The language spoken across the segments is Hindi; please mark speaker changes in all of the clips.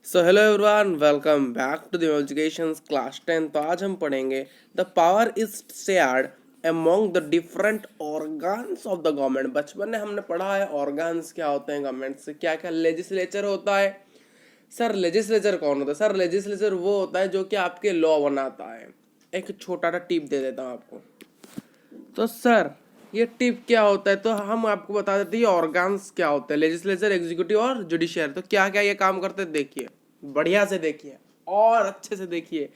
Speaker 1: So hello everyone, welcome back to the education class 10। तो आज हम पढ़ेंगे the power is shared among the different organs of the government. बचपन में हमने पढ़ा है ऑर्गन्स क्या होते हैं गवर्नमेंट से, क्या क्या लेजिस्लेचर होता है। सर लेजिस्लेचर कौन होता है? सर लेजिस्लेचर वो होता है जो कि आपके लॉ बनाता है। एक छोटा सा टिप दे देता हूँ आपको। तो सर ये टिप क्या होता है, तो हम आपको बता देते हैं ये ऑर्गन्स क्या होते हैं, लेजिस्लेचर, एग्जीक्यूटिव और जुडिशियल। तो क्या क्या ये काम करते हैं देखिए, बढ़िया से देखिए और अच्छे से देखिए।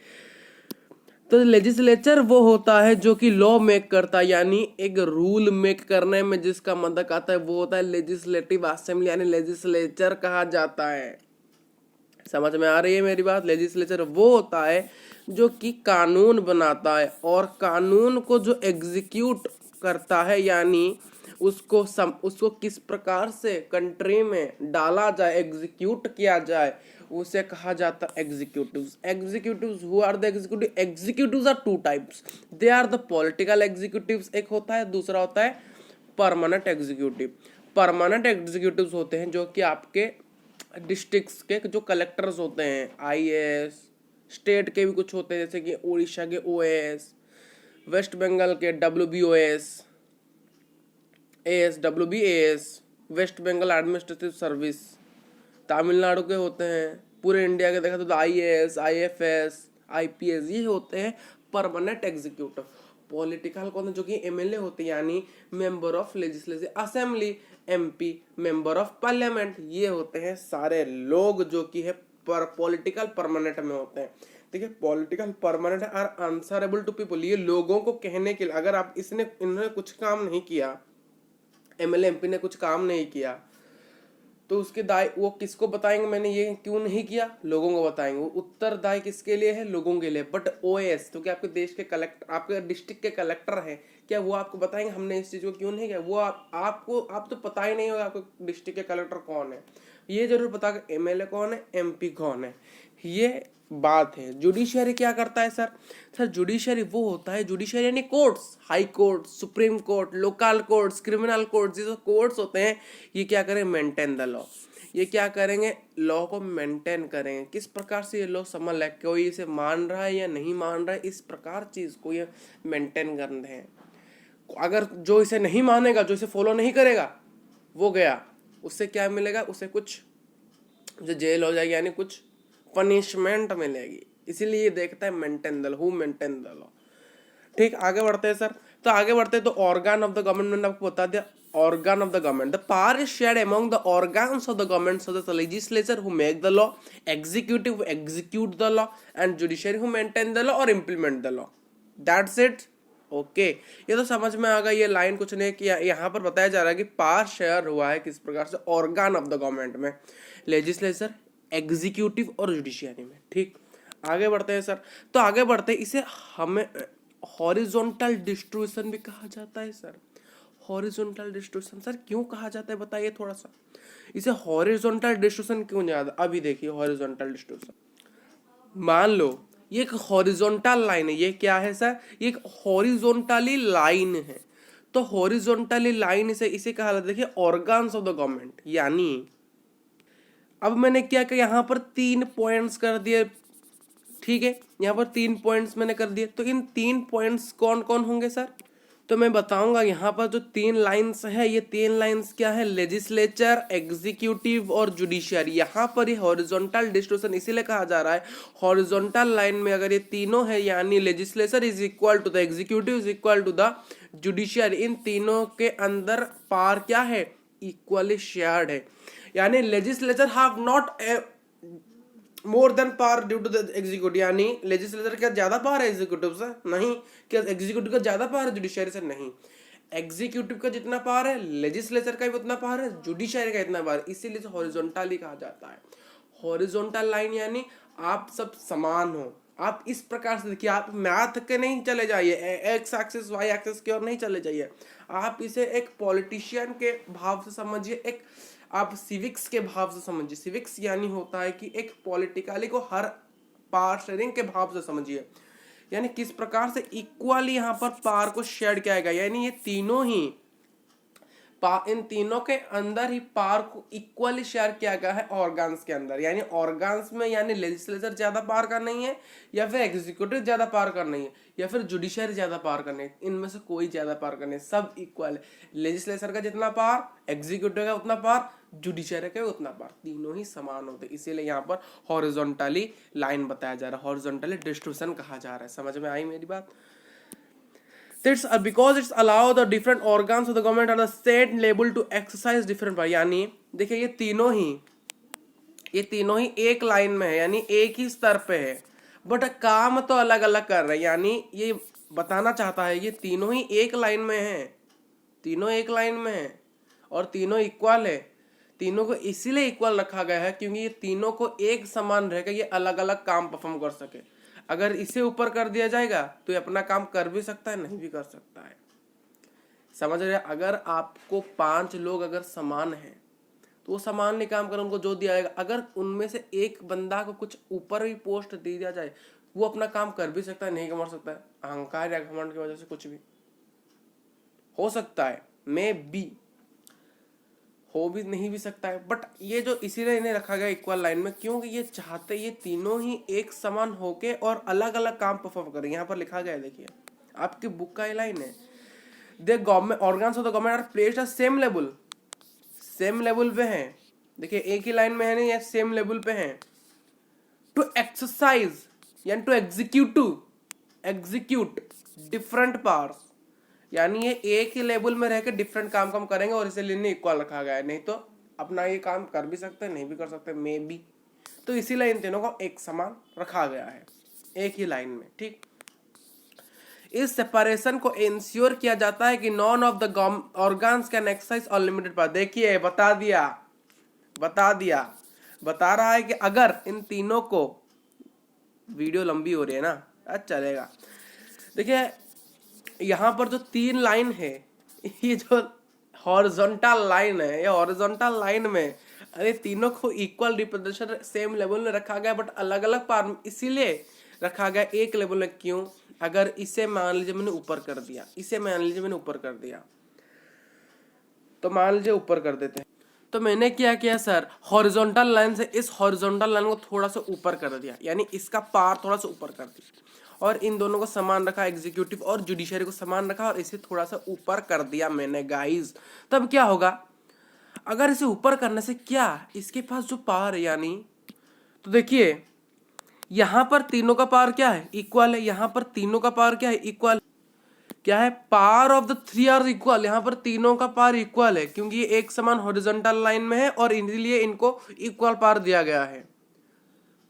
Speaker 1: तो लेजिस्लेचर वो होता है जो कि लॉ मेक करता है, यानी एक रूल मेक करने में जिसका मदद आता है वो होता है लेजिस्लेटिव असेंबली, यानी लेजिस्लेचर कहा जाता है। समझ में आ रही है मेरी बात? लेजिस्लेचर वो होता है जो कि कानून बनाता है और कानून को जो एग्जीक्यूट करता है, यानी उसको किस प्रकार से कंट्री में डाला जाए, एग्जीक्यूट किया जाए, उसे कहा जाता है executives. Executives, who are the executive? Executives are two types. They are the political executives एक होता है, दूसरा होता है परमानेंट एग्जीक्यूटिव। परमानेंट एग्जीक्यूटिव्स होते हैं जो कि आपके डिस्ट्रिक्ट्स के जो कलेक्टर्स होते हैं, आईएएस, स्टेट के भी कुछ होते हैं जैसे कि उड़ीसा के ओएएस, वेस्ट बंगाल के WBOS, AS, WBAS, west Bengal administrative service, Tamil Nadu के होते हैं। पूरे इंडिया के देखा तो आईएएस, आईएफएस, आईपीएस, ये होते हैं परमानेंट एग्जीक्यूटिव। पॉलिटिकल कौन है? जो कि एमएलए होते हैं, यानी member of legislative assembly, MP, member of parliament, ये होते हैं सारे लोग जो कि है पॉलिटिकल परमानेंट में होते हैं। देखिए, political permanent are answerable to people, ये लोगों को कहने के लिए, अगर आप इन्होंने कुछ काम नहीं किया, एमएलए एमपी ने कुछ काम नहीं किया, तो उसके दाय वो किसको बताएंगे मैंने ये क्यों नहीं किया? लोगों को बताएंगे। वो उत्तरदायी किसके लिए है? लोगों के लिए। बट ओएस, तो क्या आपके देश के कलेक्टर, आपके डिस्ट्रिक्ट के कलेक्टर हैं, क्या वो आपको बताएंगे हमने इस चीज को क्यों नहीं किया? वो आप तो पता ही नहीं होगा आपको डिस्ट्रिक्ट के कलेक्टर कौन है। ये जरूर पता कि एमएलए कौन है, एमपी कौन है, ये बात है। जुडिशियरी क्या करता है सर? सर जुडिशियरी वो होता है, जुडिशियरी यानी courts, high court, supreme court, local courts, criminal courts, ये जो कोर्ट्स होते हैं ये क्या करें? Maintain the law. ये क्या करेंगे? लॉ को मेंटेन करेंगे। किस प्रकार से ये लॉ समझ है, कोई इसे मान रहा है या नहीं मान रहा है, इस प्रकार चीज को ये मेंटेन कर रहे हैं। अगर जो इसे नहीं मानेगा, जो इसे फॉलो नहीं करेगा, वो गया, उससे क्या मिलेगा? उसे कुछ जो जेल हो जाएगी, यानी कुछ पनिशमेंट मिलेगी। इसीलिए देखता है maintain the law, who maintain the law. ठीक, आगे बढ़ते हैं सर। तो आगे बढ़ते हैं तो ऑर्गन ऑफ द गवर्नमेंट मैंने आपको बता दिया। Organ of the government, the power is shared among the organs of the government such as the legislature who make the law, executive execute the law, and judiciary who maintain the law और implement the law. That's it. Okay, ये तो समझ में आ गया। ये लाइन कुछ नहीं किया, यहाँ पर बताया जा रहा है कि पावर शेयर हुआ है किस प्रकार से ऑर्गन ऑफ द गवर्नमेंट में, लेजिस्लेचर, एग्जीक्यूटिव और जुडिशियरी में। ठीक, आगे बढ़ते हैं सर। तो आगे बढ़ते हैं, इसे हमें हॉरिजॉन्टल डिस्ट्रीब्यूशन भी कहा जाता है सर। हॉरिजॉन्टल डिस्ट्रीब्यूशन सर क्यों कहा जाता है बताइए थोड़ा सा। इसे हॉरिजॉन्टल डिस्ट्रीब्यूशन क्यों ज्यादा? अभी देखिए हॉरिजॉन्टल डिस्ट्रीब्यूशन, मान लो ये एक हॉरिजॉन्टल लाइन है। ये क्या है सर? ये एक हॉरिजॉन्टली लाइन है। तो हॉरिजॉन्टली लाइन इसे कहा जाता है, देखिए, ऑर्गन्स ऑफ द गवर्नमेंट। यानी अब मैंने क्या किया, यहाँ पर 3 पॉइंट्स कर दिए। ठीक है, यहाँ पर 3 पॉइंट्स मैंने कर दिए। तो इन 3 पॉइंट्स कौन कौन होंगे सर? तो मैं बताऊंगा। यहाँ पर जो 3 लाइंस है, ये 3 लाइंस क्या है? लेजिस्लेचर, एग्जीक्यूटिव और जुडिशियरी। यहाँ पर ये हॉरिजॉन्टल डिस्ट्रीब्यूशन इसीलिए कहा जा रहा है। हॉरिजॉन्टल लाइन में अगर ये तीनों है, यानी legislature is equal to the executive is equal to the judiciary, इन तीनों के अंदर पावर क्या है? इक्वली शेयर्ड है। यानी legislature have not more than power due to the executive, यानी लेजिस्लेचर क्या ज्यादा पावर है एग्जीक्यूटिव से? नहीं। क्या एग्जीक्यूटिव का ज्यादा पावर है जुडिशियरी से? नहीं। एग्जीक्यूटिव का जितना पावर है, लेजिस्लेचर का भी उतना पावर है, जुडिशियरी का इतना पावर। इसीलिए हॉरिजॉन्टली कहा जाता है। हॉरिजॉन्टल लाइन यानी आप सब समान हो। आप इस प्रकार से देखिए, आप मैथ के नहीं चले जाइए, एक्स एक्सिस वाई एक्सिस की ओर नहीं चले जाइए। आप इसे एक पॉलिटिशियन के भाव से समझिए, एक आप सिविक्स के भाव से समझिए। सिविक्स यानी होता है कि एक पॉलिटिकली को हर पावर शेयरिंग के भाव से समझिए, यानी किस प्रकार से इक्वली यहाँ पर पावर को शेयर किया गया। यानी ये तीनों ही इन तीनों के अंदर ही पावर को इक्वली शेयर किया गया है ऑर्गन्स के अंदर, यानी ऑर्गन्स में यानी लेजिस्लेचर ज्यादा पावर का नहीं है, या फिर एग्जीक्यूटिव ज्यादा पावर का नहीं है, या फिर जुडिशरी ज्यादा पावर का नहीं है। इनमें से कोई ज्यादा पावर का नहीं है, सब इक्वल है। लेजिस्लेचर का जितना पावर, एग्जीक्यूटिव का उतना पावर, जुडिशरी का उतना पावर, तीनों ही समान होते हैं। इसीलिए यहाँ पर हॉरिजॉन्टली लाइन बताया जा रहा है, हॉरिजॉन्टली डिस्ट्रीब्यूशन कहा जा रहा है। समझ में आई मेरी बात? That's because it's allow the different organs of the government are the state label to exercise different power। यानी देखिए ये तीनों ही एक लाइन में है, यानी एक ही स्तर पे है, बट काम तो अलग अलग कर रहे हैं। यानी ये बताना चाहता है ये तीनों ही एक लाइन में है, तीनों एक लाइन में है और तीनों इक्वल है। तीनों को इसीलिए इक्वल रखा गया है क्योंकि ये तीनों को एक समान रहेगा, ये अलग अलग काम परफॉर्म कर सके। अगर इसे ऊपर कर दिया जाएगा तो ये अपना काम कर भी सकता है, नहीं भी कर सकता है। समझ रहे? अगर आपको 5 लोग अगर समान हैं तो वो समान नहीं काम कर, उनको जो दिया जाएगा, अगर उनमें से एक बंदा को कुछ ऊपर भी पोस्ट दे दिया जाए वो अपना काम कर भी सकता है, नहीं कर सकता है। अहंकार या घमंड की वजह से कुछ भी हो सकता है, में भी हो भी नहीं भी सकता है, बट ये जो इसीलिए इन्हें रखा गया इक्वल लाइन में, क्योंकि ये चाहते ये तीनों ही एक समान होके और अलग अलग काम परफॉर्म करें। यहाँ पर लिखा गया है, देखिए आपकी बुक का ये लाइन है, the government organs of the government are placed at same level पे हैं। देखिए एक ही लाइन में है, नहीं ये सेम लेवल पे हैं। टू एक्सरसाइज यानी टू एग्जीक्यूट डिफरेंट पावर्स, यानी ये एक ही लेवल में रहकर डिफरेंट काम करेंगे और इसीलिए इन्हें इक्वल रखा गया है। नहीं तो अपना ये काम कर भी सकते हैं, नहीं भी कर सकते, मे बी। तो इसीलिए इन तीनों को एक समान रखा गया है एक ही लाइन में, ठीक। इस सेपरेशन को इंश्योर किया जाता है कि none of the organs can exercise unlimited power. देखिए बता रहा है कि अगर इन तीनों को, वीडियो लंबी हो रही है ना, अच्छा चलेगा। देखिए यहाँ पर जो 3 लाइन है, ये जो हॉरिजॉन्टल लाइन है, ये हॉरिजॉन्टल लाइन में अरे तीनों को इक्वल रिप्रेजेंटेशन सेम लेवल में रखा गया, बट अलग अलग पार्ट इसीलिए रखा गया एक लेवल में। क्यों? अगर इसे मान लीजिए मैंने ऊपर कर दिया, तो मान लीजिए ऊपर कर देते हैं, तो मैंने क्या किया सर, हॉरिजॉन्टल लाइन से इस हॉरिजॉन्टल लाइन को थोड़ा सा ऊपर कर दिया, यानी इसका पार थोड़ा सा ऊपर कर दिया, और इन दोनों को समान रखा, एग्जीक्यूटिव और जुडिशरी को समान रखा और इसे थोड़ा सा ऊपर कर दिया मैंने गाइस। तब क्या होगा, अगर इसे ऊपर करने से क्या, इसके पास जो पावर है, यानी तो देखिए यहां पर तीनों का पावर क्या है, इक्वल है। यहां पर तीनों का पावर क्या है, इक्वल। क्या है, power of the 3 are equal. यहाँ पर तीनों का पावर इक्वल है क्योंकि ये एक समान हॉरिजॉन्टल लाइन में है और इसलिए इनको इक्वल पावर दिया गया है,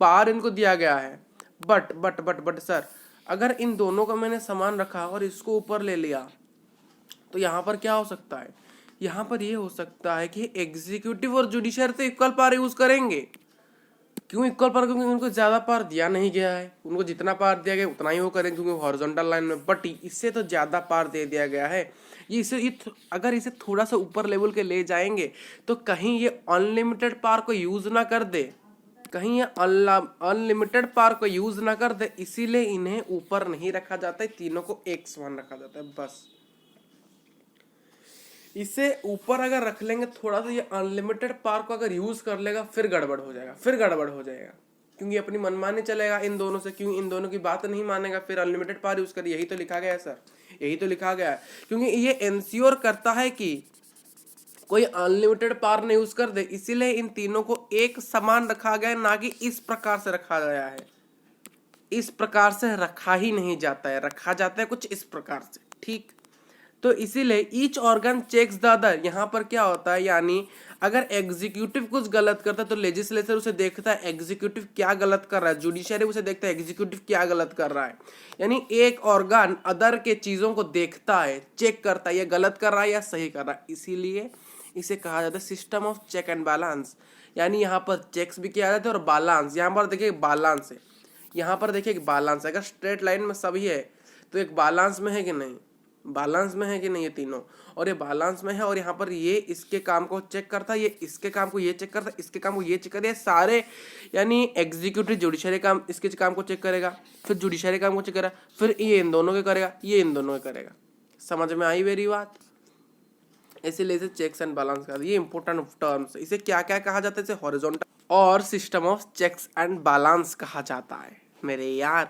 Speaker 1: पावर इनको दिया गया है। बट सर अगर इन दोनों का मैंने समान रखा और इसको ऊपर ले लिया तो यहाँ पर क्या हो सकता है, यहाँ पर ये हो सकता है कि एग्जीक्यूटिव और जुडिशरी तो इक्वल पावर यूज करेंगे। क्यों इक्वल पावर? क्योंकि उनको ज्यादा पावर दिया नहीं गया है, उनको जितना पावर दिया गया उतना ही वो करेंगे क्योंकि हॉरिजॉन्टल लाइन में। बट इससे तो ज्यादा पावर दे दिया गया है। अगर इसे थोड़ा सा ऊपर लेवल के ले जाएंगे तो कहीं ये अनलिमिटेड पावर को यूज ना कर दे, अनलिमिटेड पावर को यूज ना कर दे, इसीलिए इन्हें ऊपर नहीं रखा जाता है, तीनों को एक समान रखा जाता है बस। इसे ऊपर अगर रख लेंगे थोड़ा सा, ये अनलिमिटेड पावर को अगर यूज कर लेगा फिर गड़बड़ हो जाएगा, क्योंकि अपनी मनमानी चलेगा इन दोनों से, क्योंकि इन दोनों की बात नहीं मानेगा, फिर अनलिमिटेड पावर यूज करिए। यही तो लिखा गया है सर, यही तो लिखा गया है, क्योंकि ये इंश्योर करता है कि कोई अनलिमिटेड पावर नहीं यूज कर दे, इसीलिए इन तीनों को एक समान रखा गया, ना कि इस प्रकार से रखा गया है। इस प्रकार से रखा ही नहीं जाता है, रखा जाता है कुछ इस प्रकार से, ठीक। तो इसीलिए each organ checks the other. यहाँ पर क्या होता है, यानी अगर एग्जीक्यूटिव कुछ गलत करता है तो लेजिस्लेचर उसे देखता है एग्जीक्यूटिव क्या गलत कर रहा है, जुडिशरी उसे देखता है एग्जीक्यूटिव क्या गलत कर रहा है। यानी एक ऑर्गन अदर के चीजों को देखता है, चेक करता है ये गलत कर रहा है या सही कर रहा है, इसीलिए इसे कहा जाता है system of check and balance. यानी यहाँ पर चेक्स भी किया जाता है और बैलेंस। यहाँ पर देखिए बैलेंस है, यहाँ पर देखिए बैलेंस है। अगर स्ट्रेट लाइन में सभी है तो एक बैलेंस में है कि नहीं, बैलेंस में है कि नहीं, ये तीनों, और ये बैलेंस में है। और यहाँ पर ये इसके काम को चेक करता है, ये इसके काम को ये चेक करता है, इसके काम को ये चेक करेगा, सारे यानी एग्जीक्यूटिव जुडिशरी काम इसके काम को चेक करेगा, फिर जुडिशरी काम को चेक करेगा, फिर ये इन दोनों के करेगा, ये इन दोनों के करेगा। समझ में आई मेरी बात? इसीलिए इसे चेक्स एंड बैलेंस कहा, ये इंपॉर्टेंट टर्म्स है। इसे क्या क्या कहा जाता है, इसे हॉरिजॉन्टल और system of checks and balance कहा जाता है। मेरे यार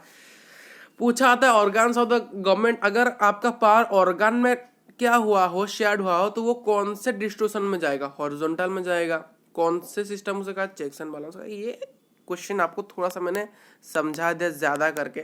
Speaker 1: पूछा आता है ऑर्गन्स ऑफ द गवर्नमेंट, अगर आपका पावर ऑर्गन में क्या हुआ हो, शेयर्ड हुआ हो, तो वो कौन से डिस्ट्रीब्यूशन में जाएगा, हॉरिजॉन्टल में जाएगा। कौन से सिस्टम से कहा, चेक्स एंड बैलेंस का। ये क्वेश्चन आपको थोड़ा सा मैंने समझा दिया ज्यादा करके,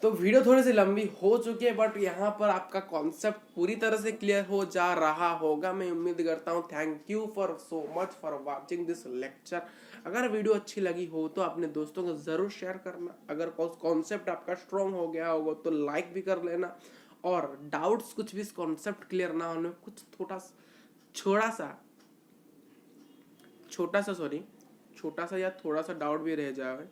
Speaker 1: तो वीडियो थोड़ी सी लंबी हो चुकी है, बट यहाँ पर आपका कॉन्सेप्ट पूरी तरह से क्लियर हो जा रहा होगा, मैं उम्मीद करता हूँ। Thank you for so much for watching this lecture. अगर वीडियो अच्छी लगी हो तो अपने दोस्तों को जरूर शेयर करना। अगर कॉन्सेप्ट आपका स्ट्रॉन्ग हो गया होगा तो लाइक भी कर लेना, और डाउट्स कुछ भी कॉन्सेप्ट क्लियर ना होने, कुछ छोटा सा या थोड़ा सा डाउट भी रह जाए,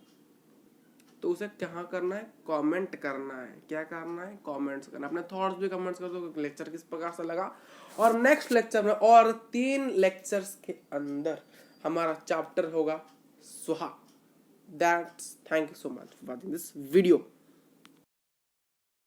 Speaker 1: तो उसे क्या करना है, कमेंट करना है। क्या करना है, कमेंट्स करना, अपने थॉट्स भी कमेंट्स कर दो, लेक्चर किस प्रकार से लगा। और नेक्स्ट लेक्चर में और 3 लेक्चर्स के अंदर हमारा चैप्टर होगा सुहा। That's, thank you so much for watching this video.